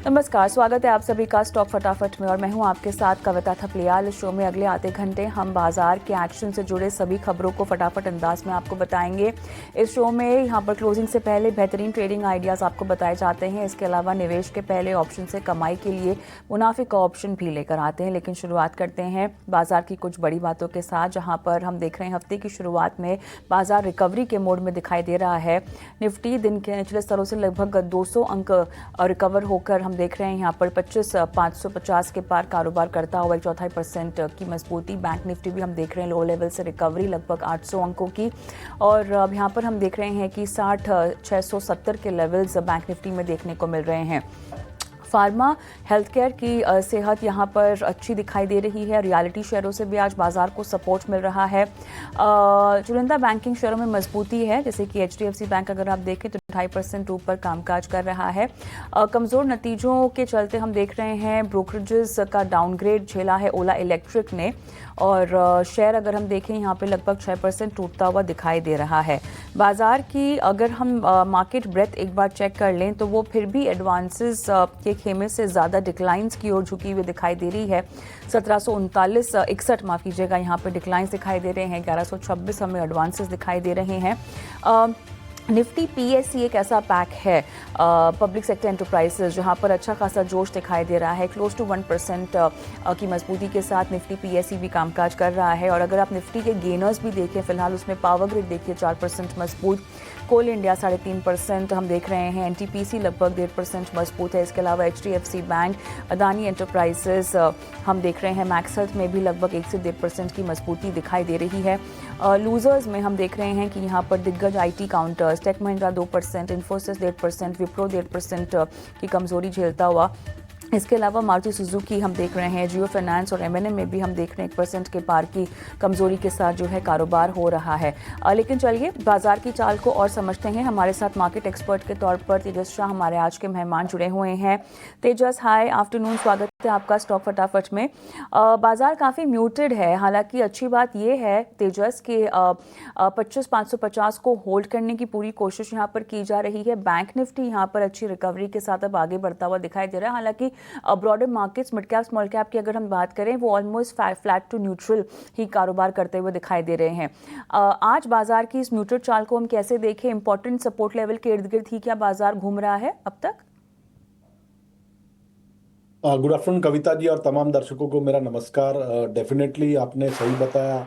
नमस्कार, स्वागत है आप सभी का स्टॉक फटाफट में और मैं हूं आपके साथ कविता थपलियाल। इस शो में अगले आधे घंटे हम बाजार के एक्शन से जुड़े सभी खबरों को फटाफट अंदाज में आपको बताएंगे। इस शो में यहां पर क्लोजिंग से पहले बेहतरीन ट्रेडिंग आइडियाज़ आपको बताए जाते हैं। इसके अलावा निवेश के पहले ऑप्शन से कमाई के लिए मुनाफे का ऑप्शन भी लेकर आते हैं। लेकिन शुरुआत करते हैं बाजार की कुछ बड़ी बातों के साथ, जहाँ पर हम देख रहे हैं हफ्ते की शुरुआत में बाजार रिकवरी के मोड में दिखाई दे रहा है। निफ्टी दिन के निचले स्तरों से लगभग 200 अंक रिकवर होकर हम देख रहे हैं यहाँ पर 25,550 के पार कारोबार करता हुआ 1/4% की मजबूती। बैंक निफ्टी भी हम देख रहे हैं लो लेवल से रिकवरी लगभग 800 अंकों की, और अब यहाँ पर हम देख रहे हैं कि 60,670 के लेवल्स बैंक निफ्टी में देखने को मिल रहे हैं। फार्मा हेल्थ केयर की सेहत यहाँ पर अच्छी दिखाई दे रही है। रियलिटी शेयरों से भी आज बाजार को सपोर्ट मिल रहा है। चुनिंदा बैंकिंग शेयरों में मजबूती है, जैसे कि HDFC बैंक अगर आप देखें तो 2.5% ऊपर कामकाज कर रहा है। कमज़ोर नतीजों के चलते हम देख रहे हैं ब्रोकरेजेस का डाउनग्रेड झेला है ओला इलेक्ट्रिक ने, और शेयर अगर हम देखें यहाँ पे लगभग 6% टूटता हुआ दिखाई दे रहा है। बाजार की अगर हम मार्केट ब्रेथ एक बार चेक कर लें तो वो फिर भी एडवांसेस के खेमे से ज़्यादा डिक्लाइंस की ओर झुकी हुई दिखाई दे रही है। 1761 माफ़ कीजिएगा, यहाँ पे डिक्लाइंस दिखाई दे रहे हैं। 1126 हमें एडवांसेस दिखाई दे रहे हैं। निफ्टी PSE एक ऐसा पैक है पब्लिक सेक्टर एंटरप्राइजेज, जहां पर अच्छा खासा जोश दिखाई दे रहा है। क्लोज टू 1% की मजबूती के साथ निफ्टी PSE भी कामकाज कर रहा है। और अगर आप निफ्टी के गेनर्स भी देखें, फिलहाल उसमें पावर ग्रिड देखिए 4% मजबूत, कोल इंडिया 3.5% हम देख रहे हैं। NTPC लगभग 1.5% मजबूत है। इसके अलावा HDFC बैंक, अदानी एंटरप्राइजेस हम देख रहे हैं। मैक्स हेल्थ में भी लगभग 1 से 1.5% की मजबूती दिखाई दे रही है। लूजर्स में हम देख रहे हैं कि यहाँ पर दिग्गज IT counters, Tech Mahindra 2%, Infosys 1.5%, Wipro 1.5% की कमजोरी झेलता हुआ। इसके अलावा मारुति सुजुकी हम देख रहे हैं, जियो फाइनेंस और M&M में भी हम देख रहे हैं 1% के पार की कमजोरी के साथ जो है कारोबार हो रहा है। लेकिन चलिए बाजार की चाल को और समझते हैं। हमारे साथ मार्केट एक्सपर्ट के तौर पर तेजस शाह हमारे आज के मेहमान जुड़े हुए हैं। तेजस, हाय आफ्टरनून, स्वागत है आपका स्टॉक फटाफट में। बाजार काफ़ी म्यूटेड है, हालांकि अच्छी बात यह है तेजस कि 25,550 को होल्ड करने की पूरी कोशिश यहाँ पर की जा रही है। बैंक निफ्टी यहाँ पर अच्छी रिकवरी के साथ अब आगे बढ़ता हुआ दिखाई दे रहा है। हालांकि broader markets mid cap small cap की अगर हम बात करें, वो ऑलमोस्ट फ्लैट टू न्यूट्रल ही कारोबार करते हुए दिखाई दे रहे हैं। आज बाजार की इस म्यूटेड चाल को हम कैसे देखें? इंपॉर्टेंट सपोर्ट लेवल के इर्द गिर्द ही क्या बाजार घूम रहा है अब तक? गुड आफ्टरनून कविता जी और तमाम दर्शकों को मेरा नमस्कार। डेफिनेटली आपने सही बताया।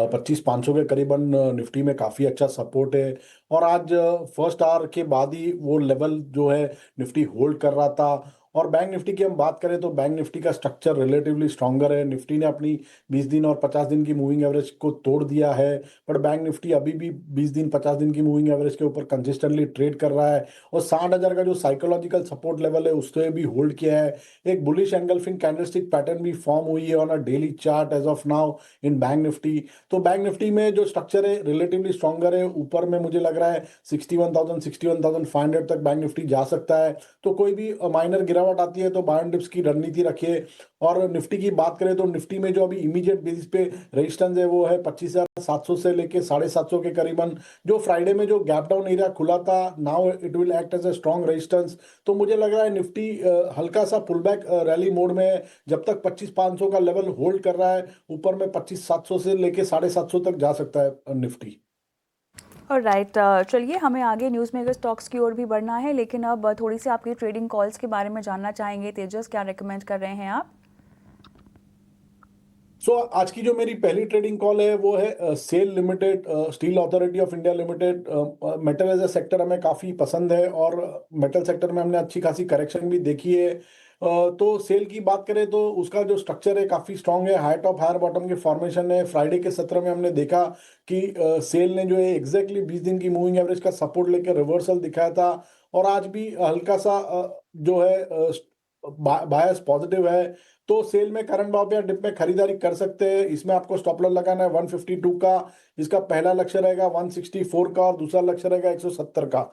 25,500 के करीबन निफ्टी में काफ़ी अच्छा सपोर्ट है। और आज फर्स्ट आवर के बाद ही वो लेवल जो है निफ्टी होल्ड कर रहा था। और बैंक निफ्टी की हम बात करें तो बैंक निफ्टी का स्ट्रक्चर रिलेटिवली स्ट्रॉन्गर है। निफ्टी ने अपनी 20 दिन और 50 दिन की मूविंग एवरेज को तोड़ दिया है, बट बैंक निफ्टी अभी भी 20 दिन 50 दिन की मूविंग एवरेज के ऊपर कंसिस्टेंटली ट्रेड कर रहा है। और 60,000 का जो साइकोलॉजिकल सपोर्ट लेवल है उससे भी होल्ड किया है। एक बुलिश एंगल्फिंग कैंडलस्टिक पैटर्न भी फॉर्म हुई है on a daily chart as of now in Bank Nifty. तो बैंक निफ्टी में जो स्ट्रक्चर है रिलेटिवली स्ट्रॉन्गर है। ऊपर में मुझे लग रहा है 61,000 61,500 तक बैंक निफ्टी जा सकता है। तो कोई भी माइनर गिरावट आती है तो बाय एंड डिप्स की रणनीति रखिए। और निफ्टी की बात करें तो निफ्टी में जो अभी इमीडिएट बेसिस पे रेजिस्टेंस है वो है 25,700 से लेके 750 के करीबन। जो फ्राइडे में जो गैप डाउन एरिया खुला था, now it will act as a strong resistance. तो मुझे लग रहा है निफ्टी हल्का सा पुल बैक रैली मोड में है। जब तक 25,500 का लेवल होल्ड कर रहा है, ऊपर में 25,700 से लेके 750 तक जा सकता है निफ्टी। और राइट, चलिए हमें आगे न्यूज़ मेकर स्टॉक्स की ओर भी बढ़ना है, लेकिन अब थोड़ी सी आपकी ट्रेडिंग कॉल्स के बारे में जानना चाहेंगे। तेजस, क्या रेकमेंड कर रहे हैं आप? आज की जो मेरी पहली ट्रेडिंग कॉल है वो है SAIL limited, Steel Authority of India Limited. Metal as a sector हमें काफ़ी पसंद है और मेटल सेक्टर में हमने अच्छी खासी करेक्शन भी देखी है। तो सेल की बात करें तो उसका जो स्ट्रक्चर है काफ़ी स्ट्रांग है। हाई टॉप हायर बॉटम के फॉर्मेशन है। फ्राइडे के सत्र में हमने देखा कि सेल ने जो है एग्जैक्टली 20 दिन की मूविंग एवरेज का सपोर्ट लेकर रिवर्सल दिखाया था। और आज भी हल्का सा जो है बायस पॉजिटिव है। तो सेल में करंट भाव पे या डिप में खरीदारी कर सकते हैं। इसमें आपको स्टॉप लॉस लगाना है 152 का। इसका पहला लक्ष्य रहेगा 164 का और दूसरा लक्ष्य रहेगा 170 का।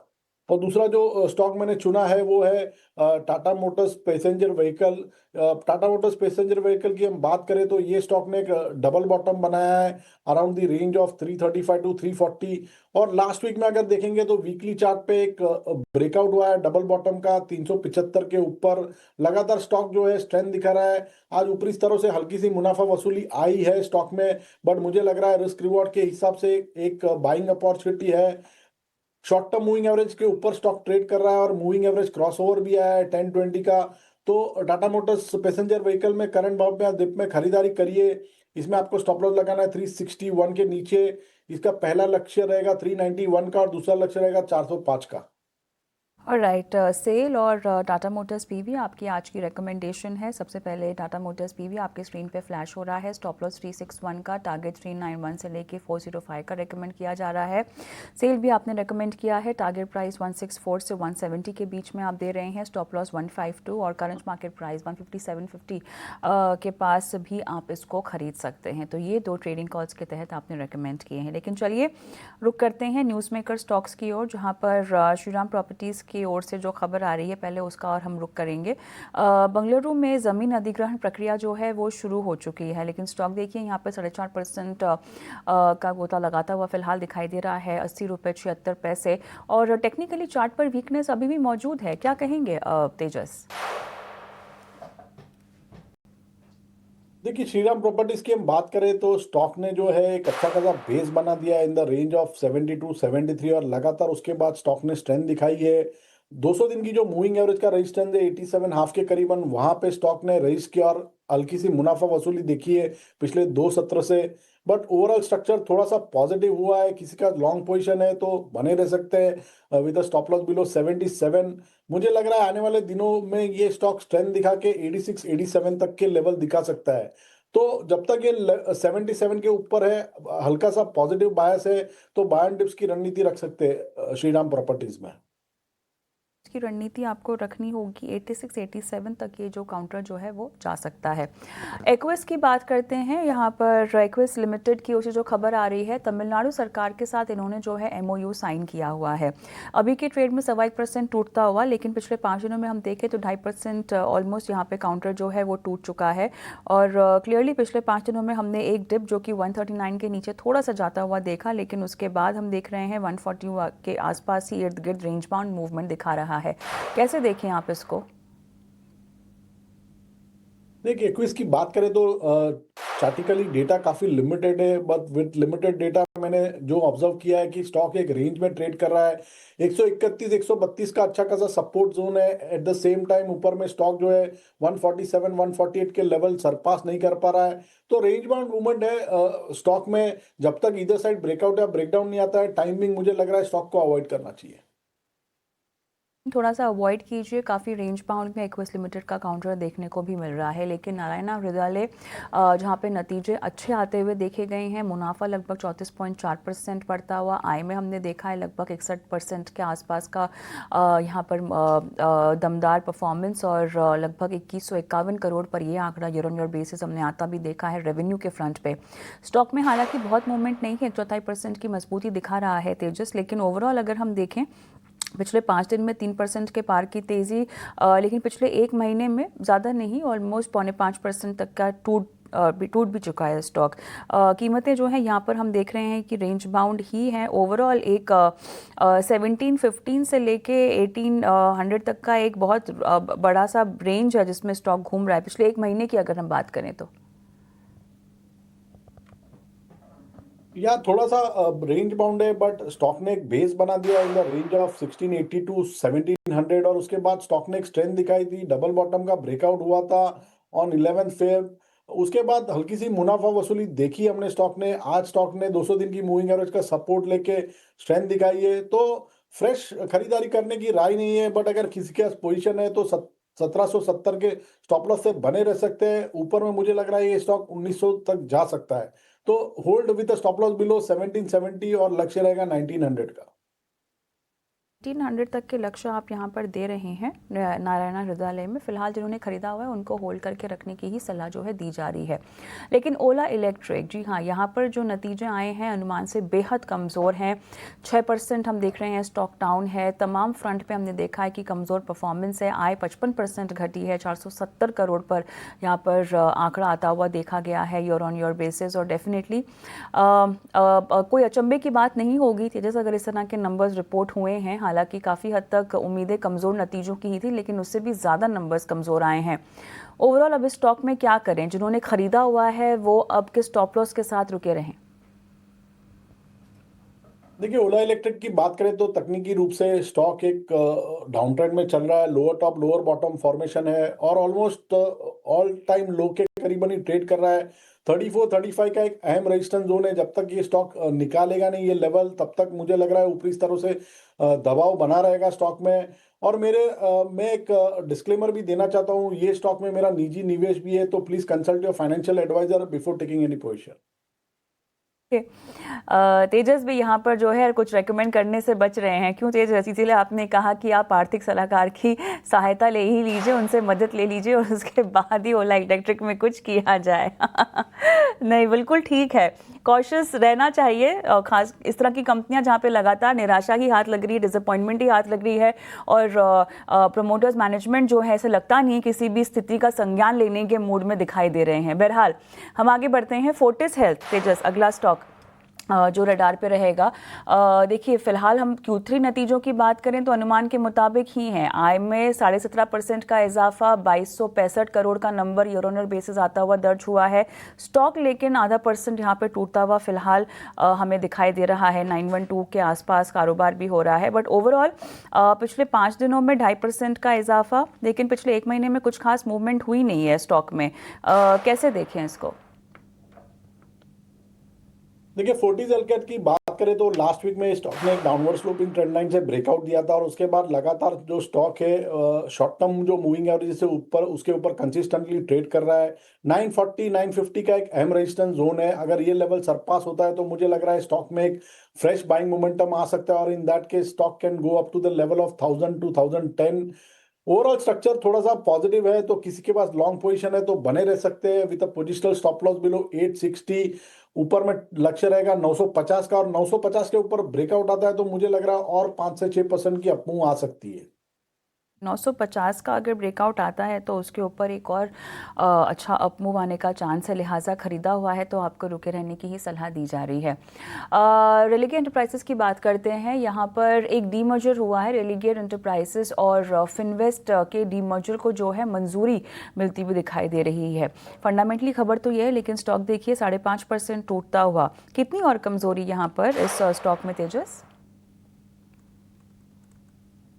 और दूसरा जो स्टॉक मैंने चुना है वो है Tata Motors passenger vehicle. Tata Motors passenger vehicle की हम बात करें तो ये स्टॉक ने एक डबल बॉटम बनाया है around the range of 335 to 340। और लास्ट वीक में अगर देखेंगे तो वीकली चार्ट पे एक ब्रेकआउट हुआ है डबल बॉटम का 375 के ऊपर। लगातार स्टॉक जो है स्ट्रेंथ दिखा रहा है। आज ऊपरी स्तरों से हल्की सी मुनाफा वसूली आई है स्टॉक में, बट मुझे लग रहा है रिस्क रिवॉर्ड के हिसाब से एक बाइंग अपॉर्चुनिटी है। शॉर्ट टर्म मूविंग एवरेज के ऊपर स्टॉक ट्रेड कर रहा है और मूविंग एवरेज क्रॉसओवर भी आया है 10-20 का। तो टाटा मोटर्स पैसेंजर व्हीकल में करंट भाव में डिप में खरीदारी करिए। इसमें आपको स्टॉप लॉस लगाना है 361 के नीचे। इसका पहला लक्ष्य रहेगा 391 का और दूसरा लक्ष्य रहेगा 405 का। राइट, सेल और टाटा मोटर्स पीवी आपकी आज की रिकमेंडेशन है। सबसे पहले टाटा मोटर्स पीवी आपके स्क्रीन पे फ्लैश हो रहा है। स्टॉप लॉस 361 का, टारगेट 391 से लेके 405 का रेकमेंड किया जा रहा है। सेल भी आपने रेकमेंड किया है, टारगेट प्राइस 164 से 170 के बीच में आप दे रहे हैं। स्टॉप लॉस 152 और करंट मार्केट प्राइस 157.50 के पास भी आप इसको खरीद सकते हैं। तो ये दो ट्रेडिंग कॉल्स के तहत आपने रेकमेंड किए हैं। लेकिन चलिए रुक करते हैं न्यूज़ मेकर स्टॉक्स की ओर, जहाँ पर श्रीराम प्रॉपर्टीज़ की ओर से जो खबर आ रही है पहले उसका और हम रुक करेंगे। बंगलुरु में ज़मीन अधिग्रहण प्रक्रिया जो है वो शुरू हो चुकी है, लेकिन स्टॉक देखिए यहाँ पे 4.5% का गोता लगाता हुआ फिलहाल दिखाई दे रहा है, 80 रुपये 76 पैसे। और टेक्निकली चार्ट पर वीकनेस अभी भी मौजूद है, क्या कहेंगे तेजस? देखिए, श्रीराम प्रॉपर्टीज की हम बात करें तो स्टॉक ने जो है एक अच्छा खासा बेस बना दिया है इन द रेंज ऑफ 72 73 और लगातार उसके बाद स्टॉक ने स्ट्रेंथ दिखाई है। 200 दिन की जो मूविंग एवरेज का रेजिस्टेंस है 87 हाफ के करीबन, वहां पे स्टॉक ने रेजिस्ट किया और हल्की सी मुनाफा वसूली देखी है पिछले 2 सत्र से। बट ओवरऑल स्ट्रक्चर थोड़ा सा पॉजिटिव हुआ है। किसी का लॉन्ग पोजीशन है तो बने रह सकते हैं विद स्टॉप लॉस बिलो 77। मुझे लग रहा है आने वाले दिनों में ये स्टॉक स्ट्रेंथ दिखा के 86 87 तक के लेवल दिखा सकता है। तो जब तक ये 77 के ऊपर है, हल्का सा पॉजिटिव बायस है, तो बाय एंड डिप्स की रणनीति रख सकते हैं श्रीराम प्रॉपर्टीज में। की रणनीति आपको रखनी होगी 86 87 तक, ये जो काउंटर जो है वो जा सकता है। एक्विस की बात करते हैं। यहाँ पर एक्विस लिमिटेड की ओर से जो खबर आ रही है, तमिलनाडु सरकार के साथ इन्होंने जो है MOU साइन किया हुआ है। अभी के ट्रेड में 1.25% टूटता हुआ, लेकिन पिछले 5 दिनों में हम देखें तो 2.5% ऑलमोस्ट यहाँ पे काउंटर जो है वो टूट चुका है। और क्लियरली पिछले 5 दिनों में हमने एक डिप जो कि 139 के नीचे थोड़ा सा जाता हुआ देखा, लेकिन उसके बाद हम देख रहे हैं 140 के आसपास ही इर्द गिर्द रेंज बाउंड मूवमेंट दिखा रहा है। कैसे देखें आप इसको? देखिए, क्विज की बात करें तो चार्टिकली डेटा काफी लिमिटेड है, बट विद लिमिटेड डेटा मैंने जो ऑब्जर्व किया है कि स्टॉक एक रेंज में ट्रेड कर रहा है। 131 132 का अच्छा खासा सपोर्ट जोन है। एट द सेम टाइम ऊपर में स्टॉक जो है 147 148 के लेवल सरपास नहीं कर पा रहा है। तो रेंज बाउंड मूवमेंट है स्टॉक में। जब तक इधर साइड ब्रेकआउट या ब्रेकडाउन नहीं आता है, टाइमिंग मुझे लग रहा है स्टॉक को अवॉइड करना चाहिए। थोड़ा सा अवॉइड कीजिए, काफ़ी रेंज बाउंड में एक्विस लिमिटेड का काउंटर देखने को भी मिल रहा है। लेकिन नारायणा हृदयालय जहां पे नतीजे अच्छे आते हुए देखे गए हैं, मुनाफा लगभग 34.4% बढ़ता हुआ, आय में हमने देखा है लगभग 61% के आसपास का यहां पर दमदार परफॉर्मेंस, और लगभग 2151 करोड़ पर ये आंकड़ा ईयर ऑन ईयर बेसिस हमने आता भी देखा है रेवेन्यू के फ्रंट पे। स्टॉक में हालांकि बहुत मूवमेंट नहीं है, 1.25% की मजबूती दिखा रहा है तेजस, लेकिन ओवरऑल अगर हम देखें पिछले 5 दिन में 3% के पार की तेज़ी, लेकिन पिछले 1 महीने में ज़्यादा नहीं, ऑलमोस्ट 4.5% तक का टूट भी चुका है स्टॉक। कीमतें जो हैं यहाँ पर हम देख रहे हैं कि रेंज बाउंड ही हैं। ओवरऑल एक 1715 से लेके 1800 तक का एक बहुत बड़ा सा रेंज है जिसमें स्टॉक घूम रहा है पिछले 1 महीने की अगर हम बात करें तो। या थोड़ा सा रेंज बाउंड है, बट स्टॉक ने एक बेस बना दिया in the range of 1680 to 1700 और उसके बाद स्टॉक ने एक स्ट्रेंथ दिखाई थी। डबल बॉटम का ब्रेकआउट हुआ था ऑन 11 फेब। उसके बाद हल्की सी मुनाफा वसूली देखी हमने स्टॉक ने। आज स्टॉक ने 200 दिन की मूविंग एवरेज का सपोर्ट लेके स्ट्रेंथ दिखाई है। तो फ्रेश खरीदारी करने की राय नहीं है, बट अगर किसी के पास पोजीशन है तो 1770 के स्टॉप लॉस से बने रह सकते हैं। ऊपर में मुझे लग रहा है ये स्टॉक 1900 तक जा सकता है। तो hold with stop loss below 1770 और लक्ष्य रहेगा 1900 का। 1500 तक के लक्ष्य आप यहाँ पर दे रहे हैं नारायणा हृदयालय में। फिलहाल जिन्होंने खरीदा हुआ है उनको होल्ड करके रखने की ही सलाह जो है दी जा रही है। लेकिन ओला इलेक्ट्रिक, जी हाँ, यहाँ पर जो नतीजे आए हैं अनुमान से बेहद कमज़ोर हैं। 6% हम देख रहे हैं स्टॉक डाउन है। तमाम फ्रंट पे हमने देखा है कि कमज़ोर परफॉर्मेंस है। आय 55% घटी है, 470 करोड़ पर यहाँ पर आंकड़ा आता हुआ देखा गया है ईयर ऑन ईयर बेसिस। और डेफिनेटली कोई अचंभे की बात नहीं होगी तेजस अगर इस तरह के नंबर्स रिपोर्ट हुए हैं। हालांकि काफ़ी हद तक उम्मीदें कमज़ोर नतीजों की ही थी, लेकिन उससे भी ज़्यादा नंबर्स कमज़ोर आए हैं। ओवरऑल अब इस स्टॉक में क्या करें? जिन्होंने खरीदा हुआ है वो अब किस स्टॉप लॉस के साथ रुके रहें? देखिए, ओला इलेक्ट्रिक की बात करें तो तकनीकी रूप से स्टॉक एक डाउन ट्रेंड में चल रहा है। Lower top lower bottom formation है और ऑलमोस्ट ऑल टाइम लो के करीबन ही ट्रेड कर रहा है। 34-35 का एक अहम रेजिस्टेंस जोन है। जब तक ये स्टॉक निकालेगा नहीं ये लेवल, तब तक मुझे लग रहा है ऊपरी स्तरों से दबाव बना रहेगा स्टॉक में। और मैं एक डिस्क्लेमर भी देना चाहता हूँ, ये स्टॉक में मेरा निजी निवेश भी है, तो please consult your financial advisor before taking any position. Tejas भी यहाँ पर जो है कुछ रेकमेंड करने से बच रहे हैं। क्यों तेजस? इसीलिए आपने कहा कि आप आर्थिक सलाहकार की सहायता ले ही लीजिए, उनसे मदद ले लीजिए और उसके बाद ही ओला इलेक्ट्रिक में कुछ किया जाए। नहीं, बिल्कुल ठीक है, कॉशियस रहना चाहिए। खास इस तरह की कंपनियां जहाँ पे लगातार निराशा ही हाथ लग रही है, डिसअपॉइंटमेंट ही हाथ लग रही है और प्रमोटर्स मैनेजमेंट जो है ऐसे लगता नहीं है किसी भी स्थिति का संज्ञान लेने के मूड में दिखाई दे रहे हैं। बहरहाल हम आगे बढ़ते हैं। फोर्टिस हेल्थ तेजस अगला स्टॉक जो रडार पे रहेगा। देखिए, फिलहाल हम Q3 नतीजों की बात करें तो अनुमान के मुताबिक ही हैं। आय में 17.5% का इजाफा, 2265 करोड़ का number year on year basis आता हुआ दर्ज हुआ है। स्टॉक लेकिन आधा % यहाँ पे टूटता हुआ फिलहाल हमें दिखाई दे रहा है। 912 के आसपास कारोबार भी हो रहा है। बट ओवरऑल पिछले 5 दिनों में 2.5% का इजाफा, लेकिन पिछले 1 महीने में कुछ खास मूवमेंट हुई नहीं है स्टॉक में। कैसे देखें इसको? देखिए, फोर्टिस हेल्थकेयर की बात करें तो लास्ट वीक में स्टॉक ने एक डाउनवर्ड स्लोपिंग ट्रेंड लाइन से ब्रेकआउट दिया था और उसके बाद लगातार जो स्टॉक है शॉर्ट टर्म जो मूविंग एवरेज से ऊपर उसके ऊपर कंसिस्टेंटली ट्रेड कर रहा है। 940 950 का एक अहम रेजिस्टेंस जोन है। अगर ये लेवल सरपास होता है तो मुझे लग रहा है स्टॉक में एक फ्रेश बाइंग मोमेंटम आ सकता है और in that case stock can go up to the level of 1000 to 1010। Overall structure थोड़ा सा पॉजिटिव है, तो किसी के पास लॉन्ग पोजीशन है तो बने रह सकते हैं with a positional stop loss below 860। ऊपर में लक्ष्य रहेगा 950 का और 950 के ऊपर ब्रेकआउट आता है तो मुझे लग रहा है और 5 से 6% की अपमूव आ सकती है। 950 का अगर ब्रेकआउट आता है तो उसके ऊपर एक और अच्छा अपमूव आने का चांस है। लिहाजा खरीदा हुआ है तो आपको रुके रहने की ही सलाह दी जा रही है। रेलिगेयर एंटरप्राइजेस की बात करते हैं। यहाँ पर एक डीमर्जर हुआ है। रेलिगेयर एंटरप्राइजेस और फिनवेस्ट के डीमर्जर को जो है मंजूरी मिलती हुई दिखाई दे रही है। फंडामेंटली खबर तो यह है, लेकिन स्टॉक देखिए 5.5% टूटता हुआ। कितनी और कमजोरी यहाँ पर इस स्टॉक में तेजस?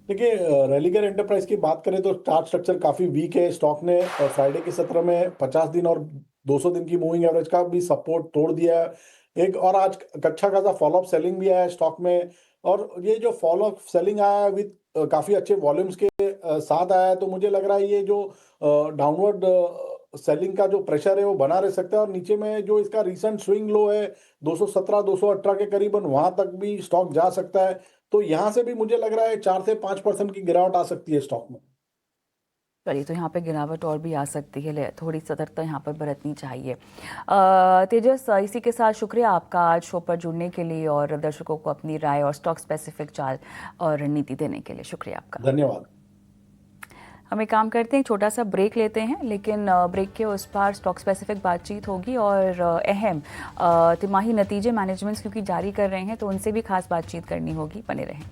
देखिए, रेलिगेयर एंटरप्राइज की बात करें तो चार्ट स्ट्रक्चर काफी वीक है। स्टॉक ने फ्राइडे के सत्र में 50 दिन और 200 दिन की मूविंग एवरेज का भी सपोर्ट तोड़ दिया है। एक और आज अच्छा खासा फॉलोअप सेलिंग भी आया है स्टॉक में और ये जो फॉलोअप सेलिंग आया है विद काफी अच्छे वॉल्यूम्स के साथ आया है, तो मुझे लग रहा है ये जो डाउनवर्ड सेलिंग का जो प्रेशर है वो बना रह सकता है और नीचे में जो इसका रिसेंट स्विंग लो है 217 218 के करीबन, वहां तक भी स्टॉक जा सकता है। तो यहां से भी मुझे लग रहा है 4 से 5% की गिरावट आ सकती है स्टॉक में। चलिए, तो यहाँ पे गिरावट और भी आ सकती है, थोड़ी सतर्कता यहाँ पर बरतनी चाहिए। तेजस, इसी के साथ शुक्रिया आपका आज शो पर जुड़ने के लिए और दर्शकों को अपनी राय और स्टॉक स्पेसिफिक चाल और रणनीति देने के लिए शुक्रिया आपका। धन्यवाद। हम एक काम करते हैं, छोटा सा ब्रेक लेते हैं, लेकिन ब्रेक के उस पार स्टॉक स्पेसिफिक बातचीत होगी और अहम तिमाही नतीजे मैनेजमेंट्स क्योंकि जारी कर रहे हैं तो उनसे भी खास बातचीत करनी होगी। बने रहें।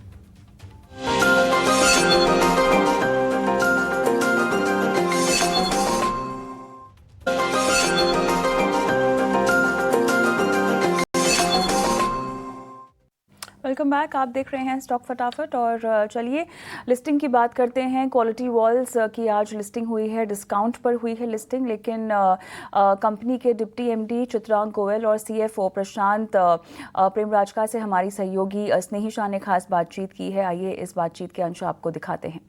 Welcome back. आप देख रहे हैं स्टॉक फटाफट और चलिए लिस्टिंग की बात करते हैं। क्वालिटी वॉल्स की आज लिस्टिंग हुई है, डिस्काउंट पर हुई है लिस्टिंग, लेकिन कंपनी के डिप्टी एमडी चित्रांग गोयल और सीएफओ प्रशांत प्रेमराजका से हमारी सहयोगी स्नेही शाह ने खास बातचीत की है। आइए इस बातचीत के अंश आपको दिखाते हैं।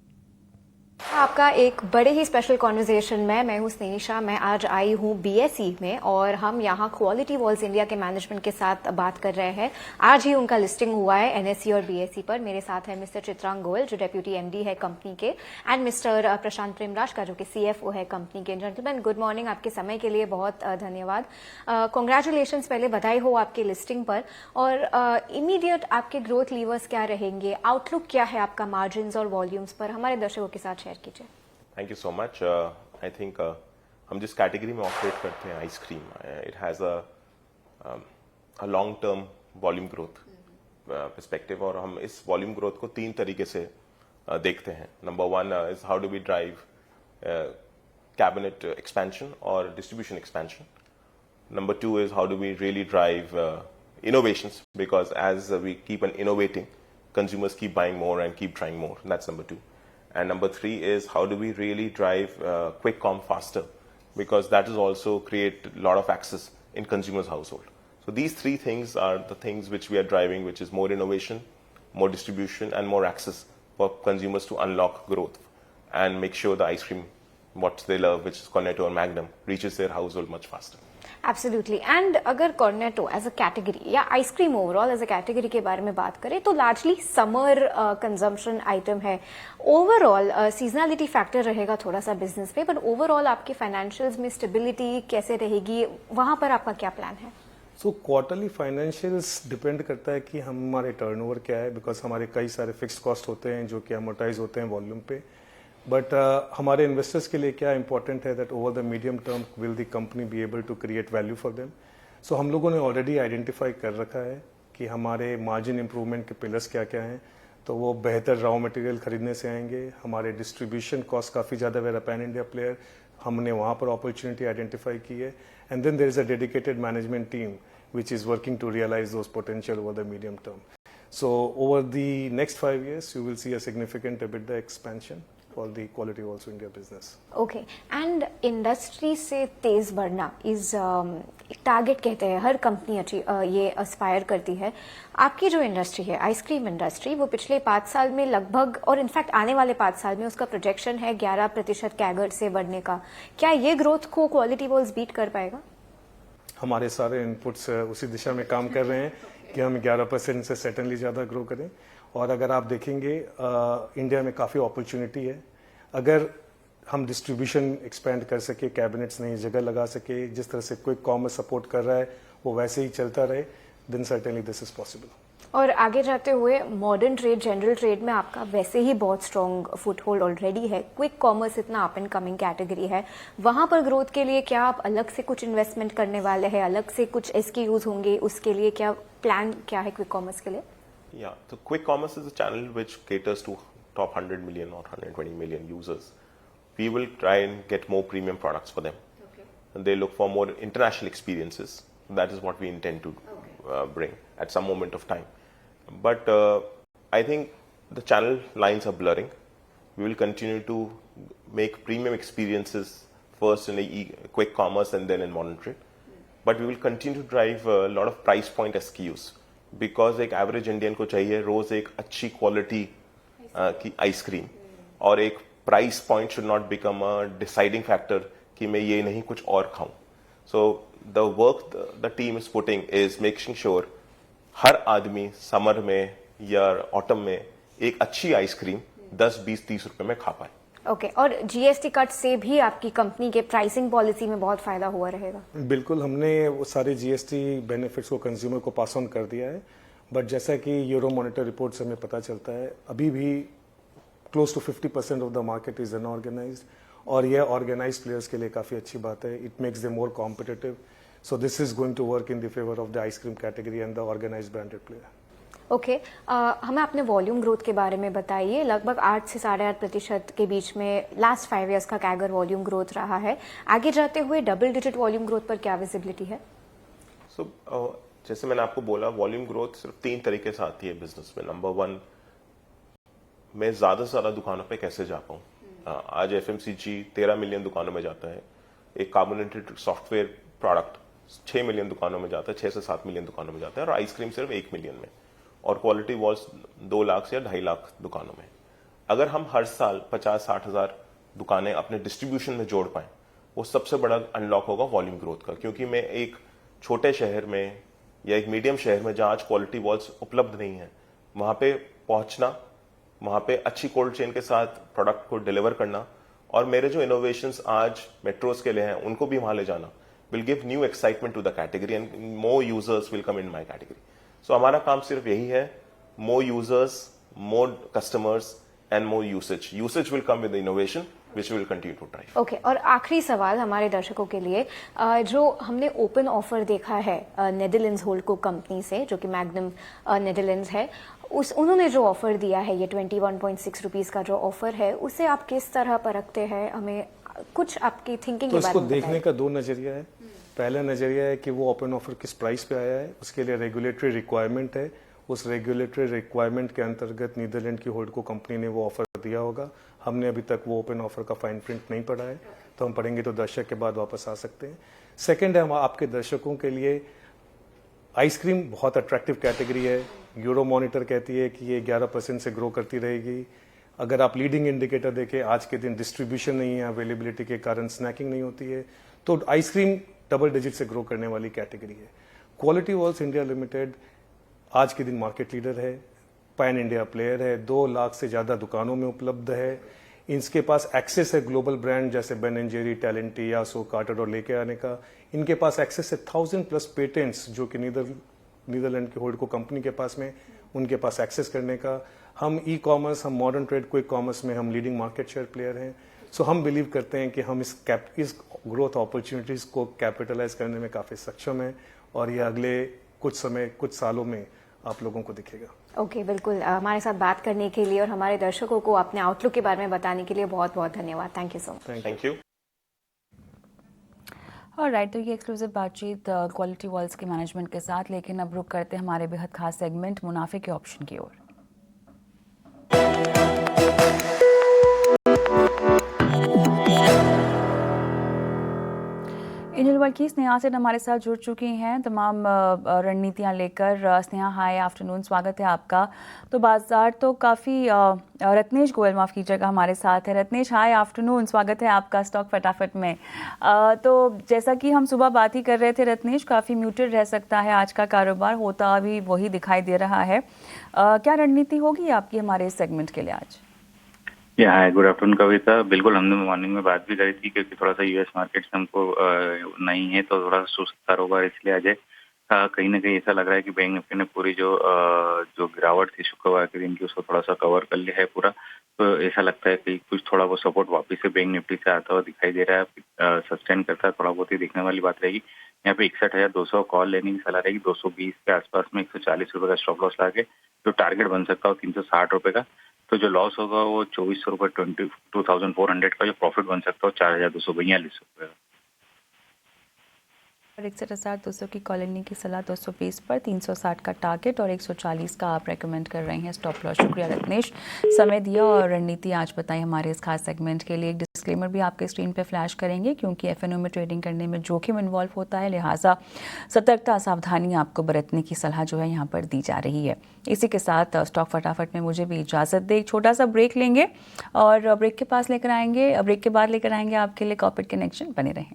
आपका एक बड़े ही स्पेशल कॉन्वर्जेशन में मैं हूं स्नेहिशा। मैं आज आई हूं बीएसई में और हम यहां क्वालिटी वॉल्स इंडिया के मैनेजमेंट के साथ बात कर रहे हैं। आज ही उनका लिस्टिंग हुआ है एनएसई और बीएसई पर। मेरे साथ है मिस्टर चित्रांग गोयल जो डेप्यूटी एमडी है कंपनी के, एंड मिस्टर प्रशांत प्रेमराज का जो कि सीएफओ है कंपनी के। Gentleman, good morning. आपके समय के लिए बहुत धन्यवाद। कॉन्ग्रेचुलेशन, पहले बधाई हो आपके लिस्टिंग पर। और इमीडिएट आपके ग्रोथ लीवर्स क्या रहेंगे, आउटलुक क्या है आपका मार्जिन और वॉल्यूम्स पर, हमारे दर्शकों के साथ शेयर कीजिए। Thank you so much. I think हम जिस कैटेगरी में ऑपरेट करते हैं, ice cream, it has a long term volume growth perspective, और हम इस वॉल्यूम ग्रोथ को 3 तरीके से देखते हैं। Number 1 is how do we drive cabinet expansion और distribution expansion. Number 2 is how do we really drive innovations, because as we keep on innovating, consumers keep buying more and keep trying more. That's number 2. And number 3 is how do we really drive quick com faster, because that is also create a lot of access in consumers' household. So these 3 things are the things which we are driving, which is more innovation, more distribution, and more access for consumers to unlock growth and make sure the ice cream, what they love, which is Cornetto or Magnum, reaches their household much faster. Absolutely. And अगर Cornetto as a category या ice cream overall as a category के बारे में बात करें तो largely summer consumption item है। Overall seasonality factor रहेगा थोड़ा सा बिजनेस पे, बट ओवरऑल आपके फाइनेंशियल्स में स्टेबिलिटी कैसे रहेगी, वहां पर आपका क्या प्लान है? सो क्वार्टरली फाइनेंशियल्स डिपेंड करता है कि हमारे टर्नओवर क्या है, बिकॉज हमारे कई सारे फिक्स्ड कॉस्ट होते हैं जो कि अमोर्टाइज होते हैं वॉल्यूम पे। बट हमारे इन्वेस्टर्स के लिए क्या इंपॉर्टेंट है that over the medium term will the company be able to create value for them. So हम लोगों ने ऑलरेडी आइडेंटिफाई कर रखा है कि हमारे मार्जिन इंप्रूवमेंट के पिलर्स क्या क्या हैं। तो वो बेहतर रॉ मटेरियल खरीदने से आएंगे, हमारे डिस्ट्रीब्यूशन कॉस्ट काफ़ी ज़्यादा, वेर पैन इंडिया प्लेयर, हमने वहाँ पर अपॉर्चुनिटी आइडेंटिफाई की है। And then there is a dedicated management team which is working to realize those potential over the medium term. So over the next 5 years, you will see a significant EBITDA expansion for the Quality Walls India business. Okay, and industry से तेज बढ़ना is target कहते हैं, हर company ये Aspire करती है। आपकी जो industry है आइसक्रीम इंडस्ट्री, वो पिछले 5 साल में लगभग, और इनफैक्ट आने वाले 5 साल में उसका प्रोजेक्शन है 11% कैगर से बढ़ने का। क्या ये ग्रोथ को क्वालिटी वॉल्स बीट कर पाएगा? हमारे सारे इनपुट्स उसी दिशा में काम कर रहे हैं कि हम 11% से सर्टेनली ज़्यादा ग्रो करें। और अगर आप देखेंगे इंडिया में काफ़ी अपॉर्चुनिटी है। अगर हम डिस्ट्रीब्यूशन एक्सपेंड कर सके, कैबिनेट्स नई जगह लगा सके, जिस तरह से क्विक कॉमर्स सपोर्ट कर रहा है वो वैसे ही चलता रहे, then certainly this is possible. और आगे जाते हुए मॉडर्न ट्रेड, जनरल ट्रेड में आपका वैसे ही बहुत स्ट्रॉन्ग फुटहोल्ड ऑलरेडी है। क्विक कॉमर्स इतना अप एंड कमिंग कैटेगरी है, वहां पर ग्रोथ के लिए क्या आप अलग से कुछ इन्वेस्टमेंट करने वाले हैं, अलग से कुछ SKUs होंगे, उसके लिए क्या प्लान क्या है क्विक कॉमर्स के लिए? Yeah, so quick commerce is a channel which caters to top 100 million or 120 million users. We will try and get more premium products for them. Okay. And they look for more international experiences. That is what we intend to bring at some moment of time. But I think the channel lines are blurring. We will continue to make premium experiences first in quick commerce and then in modern trade. But we will continue to drive a lot of price point SKUs. Because एक average Indian को चाहिए रोज एक अच्छी quality की ice cream, और एक price point should not become a deciding factor कि मैं ये नहीं कुछ और खाऊं। So the work the team is putting is making sure हर आदमी समर में या ऑटम में एक अच्छी आइसक्रीम 10, 20, 30 रुपए में खा पाए। ओके, और GST कट से भी आपकी कंपनी के प्राइसिंग पॉलिसी में बहुत फायदा हुआ रहेगा? बिल्कुल, हमने वो सारे GST बेनिफिट्स को कंज्यूमर को पास ऑन कर दिया है। बट जैसा कि यूरो मॉनिटर रिपोर्ट से हमें पता चलता है, अभी भी close to 50% of the market is unorganised, और यह ऑर्गेनाइज्ड प्लेयर्स के लिए काफ़ी अच्छी बात है। It makes them more competitive, so this is going to work in the favour of the ice cream category and the organised branded player. Okay, हमें अपने वॉल्यूम ग्रोथ के बारे में बताइए। लगभग 8 से 8.5% के बीच में लास्ट 5 इयर्स का कैगर वॉल्यूम ग्रोथ रहा है। आगे जाते हुए डबल डिजिट वॉल्यूम ग्रोथ पर क्या विजिबिलिटी है? जैसे मैंने आपको बोला, वॉल्यूम ग्रोथ सिर्फ 3 तरीके से आती है बिजनेस में। नंबर 1, मैं ज्यादा से ज्यादा दुकानों पे कैसे जा पाऊँ। आज FMCG 13 मिलियन दुकानों में जाता है, एक कार्बोनेटेड सॉफ्टवेयर प्रोडक्ट 6 मिलियन दुकानों में जाता है, 6 से 7 मिलियन दुकानों में जाता है, और आइसक्रीम सिर्फ 1 मिलियन में, और क्वालिटी वॉल्स 2 लाख से या 2.5 लाख दुकानों में। अगर हम हर साल 50-60 हज़ार दुकानें अपने डिस्ट्रीब्यूशन में जोड़ पाएं, वो सबसे बड़ा अनलॉक होगा वॉल्यूम ग्रोथ का। क्योंकि मैं एक छोटे शहर में या एक मीडियम शहर में जहां आज क्वालिटी वॉल्स उपलब्ध नहीं है, वहां पे पहुंचना, वहां पे अच्छी कोल्ड चेन के साथ प्रोडक्ट को डिलीवर करना, और मेरे जो इनोवेशंस आज मेट्रोज के लिए हैं उनको भी वहां ले जाना will give new excitement to the category and more users will come in my category. So हमारा काम सिर्फ यही है, more users, more customers and more usage. Usage will come with innovation which will continue to drive. Okay, और आखिरी सवाल हमारे दर्शकों के लिए, जो हमने ओपन ऑफर देखा है नेदरलैंड्स होल्डको कंपनी से, जो कि मैग्नम नेदरलैंड्स है, उन्होंने जो ऑफर दिया है, ये 21.6 रुपीस का जो ऑफर है, उसे आप किस तरह परखते हैं? हमें कुछ आपकी थिंकिंग तो के बारे इसको में देखने का दो नजरिया है। पहला नजरिया है कि वो ओपन ऑफर किस प्राइस पे आया है, उसके लिए रेगुलेटरी रिक्वायरमेंट है, उस रेगुलेटरी रिक्वायरमेंट के अंतर्गत नीदरलैंड की होल्डको कंपनी ने वो ऑफर दिया होगा। हमने अभी तक वो ओपन ऑफर का फाइन प्रिंट नहीं पढ़ा है, तो हम पढ़ेंगे तो दर्शक के बाद वापस आ सकते हैं। सेकंड है, हम आपके दर्शकों के लिए आइसक्रीम बहुत अट्रैक्टिव कैटेगरी है। यूरो मॉनिटर कहती है कि ये 11% से ग्रो करती रहेगी। अगर आप लीडिंग इंडिकेटर देखें, आज के दिन डिस्ट्रीब्यूशन नहीं है, अवेलेबिलिटी के कारण स्नैकिंग नहीं होती है, तो आइसक्रीम डबल डिजिट से ग्रो करने वाली कैटेगरी है। क्वालिटी वॉल्स इंडिया लिमिटेड आज के दिन मार्केट लीडर है, पैन इंडिया प्लेयर है, 2 लाख से ज़्यादा दुकानों में उपलब्ध है। इनके पास एक्सेस है ग्लोबल ब्रांड जैसे बेन एंड जेरी, टैलेंटी, यासो, कार्टर और लेके आने का। इनके पास एक्सेस है 1000+ पेटेंट्स, जो कि नीदरलैंड की होल्डको कंपनी के पास में, उनके पास एक्सेस करने का। हम ई कॉमर्स, हम मॉडर्न ट्रेड, क्विक कॉमर्स में हम लीडिंग मार्केट शेयर प्लेयर हैं। सो हम बिलीव करते हैं कि हम इस ग्रोथ अपॉर्चुनिटीज को कैपिटलाइज करने में काफ़ी सक्षम हैं, और ये अगले कुछ सालों में आप लोगों को दिखेगा। ओके, बिल्कुल। हमारे साथ बात करने के लिए और हमारे दर्शकों को अपने आउटलुक के बारे में बताने के लिए बहुत बहुत धन्यवाद। Thank you so much. Thank you. और राइट, तो ये एक्सक्लूसिव बातचीत क्वालिटी वॉल्स के मैनेजमेंट के साथ, लेकिन अब रुक करते हैं हमारे बेहद खास सेगमेंट मुनाफे के ऑप्शन की ओर। इंजल वर्की स्नेहा सेठ हमारे साथ जुड़ चुकी हैं तमाम रणनीतियां लेकर। स्नेहा, हाय आफ्टरनून, स्वागत है आपका। तो बाजार तो काफ़ी रत्नेश गोयल, माफ़ कीजिएगा, हमारे साथ है। रत्नेश, हाय आफ्टरनून, स्वागत है आपका स्टॉक फटाफट में। तो जैसा कि हम सुबह बात ही कर रहे थे रत्नेश, काफ़ी म्यूटेड रह सकता है आज का कारोबार, होता अभी वही दिखाई दे रहा है। क्या रणनीति होगी आपकी हमारे इस सेगमेंट के लिए आज? हाय, गुड आफ्टरनून कविता। बिल्कुल, हमने मॉर्निंग में बात भी करी थी, क्योंकि थोड़ा सा यूएस मार्केट से हमको नहीं है, तो थोड़ा सा सुस्त कारोबार इसलिए आज है। कहीं ना कहीं ऐसा लग रहा है कि बैंक निफ्टी ने पूरी जो गिरावट थी शुक्रवार के दिन की, उसको थोड़ा सा कवर कर लिया है पूरा। तो ऐसा लगता है कि कुछ थोड़ा बहुत सपोर्ट वापस से बैंक निफ्टी से आता हुआ दिखाई दे रहा है, सस्टेन करता है, थोड़ा बहुत ही देखने वाली बात रहेगी। यहाँ पे 61,200 कॉल लेने की सलाह रहेगी। 220 के आसपास में 140 रुपये का स्टॉप लॉस लाके जो टारगेट बन सकता हो 360 रुपये का, तो जो लॉस होगा वो 2400 रुपये 22,400 का, जो प्रॉफिट बन सकता हो 4,242 रुपये का। 61,200 की कॉल लेने की सलाह, 220 पर 360 का टारगेट और 140 का आप रेकमेंड कर रहे हैं स्टॉप लॉस। शुक्रिया रत्नेश, समय दिया और रणनीति आज बताई हमारे इस खास सेगमेंट के लिए। एक डिस्क्लेमर भी आपके स्क्रीन पे फ्लैश करेंगे, क्योंकि एफएनओ में ट्रेडिंग करने में जोखिम इन्वॉल्व होता है, लिहाजा सतर्कता सावधानी आपको बरतने की सलाह जो है यहाँ पर दी जा रही है। इसी के साथ स्टॉक फटाफट में मुझे भी इजाज़त दे, एक छोटा सा ब्रेक लेंगे और ब्रेक के बाद लेकर आएंगे आपके लिए कॉर्पोरेट कनेक्शन। बने रहें।